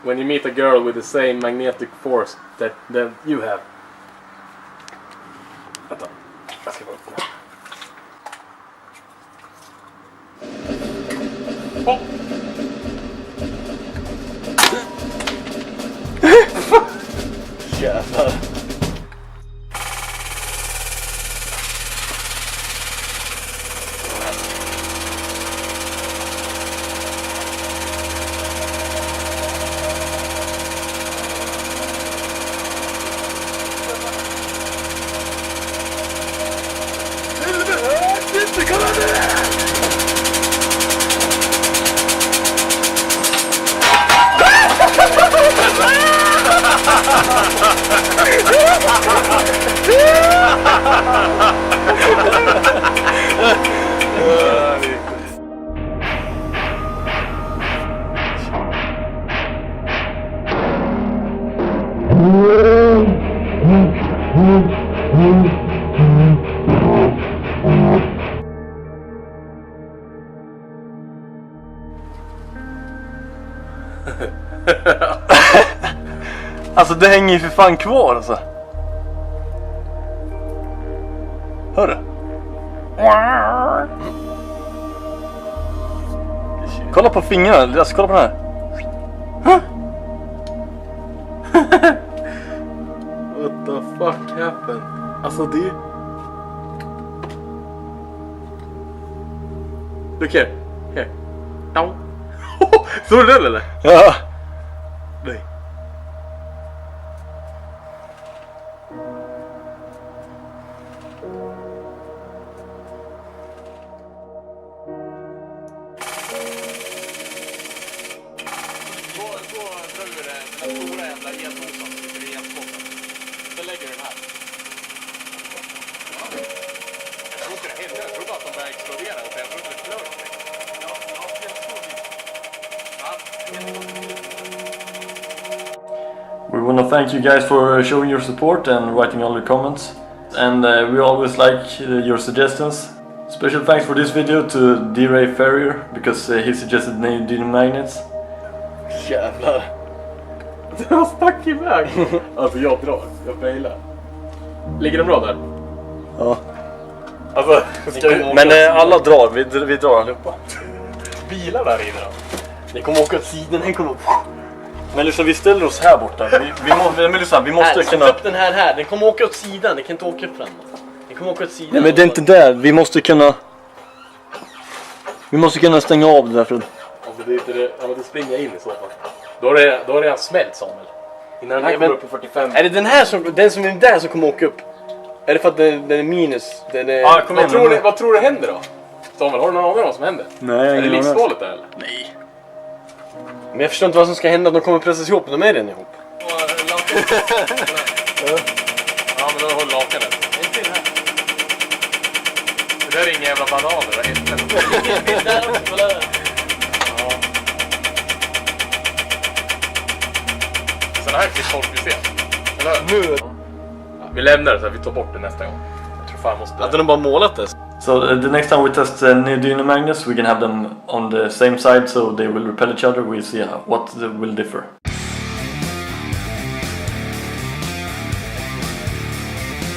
when you meet a girl with the same magnetic force that you have. Vänta, jag ska bara öppna. Oh! Jävlar. Alltså det hänger ju för fan kvar alltså. Hör du? Kolla på fingrarna, alltså kolla på den här. What the fuck happened? Alltså det... Look here. Here. Down. Såg du den eller? Ja. Nej. Den stora jävla eldosan sitter i elpåsen. Sen lägger du den här. Jag tror inte det händer. Jag tror bara att de börjar explodera. Och jag tror inte det flör någonting. We want to thank you guys for showing your support and writing all your comments. And we always like your suggestions. Special thanks for this video to D-Ray Ferrier because he suggested Neodymium magnets. Jävlar. Den stack iväg. Alltså jag drar. Jag bailar. Ligger den bra där? Ja. Alltså, men alla drar, vi drar allihopa. Bilar där inne då? Ni kommer åka åt sidan, den kommer... Men liksom, vi ställer oss här borta. Vi måste kunna... upp den här. Den kommer åka åt sidan, den kan inte åka upp framåt. Den kommer åka åt sidan. Nej, men det är inte där, vi måste kunna stänga av det där för... Om det inte det, ja, det springer in i så fall. Då är det smält, Samuel. Innan den här kommer upp på 45. Är det den här som är där som kommer åka upp? Är det för att den är minus? Den är... Ja, vad tror du händer då? Samuel, har du någon aning om vad som händer? Nej, är det livsfarligt där eller? Nej. Men jag förstår inte vad som ska hända, de kommer pressas ihop, de är redan ihop. Ja, men då håller lakanet. En till här. Det där är inga jävla bananer, det är inte. Sådana här klipp folk vill se. Eller nu. Vi lämnar det så här, vi tar bort det nästa gång. Jag tror fan måste... Hade de bara målat det? So the next time we test Neodymium magnets, we can have them on the same side so they will repel each other. We'll see what will differ.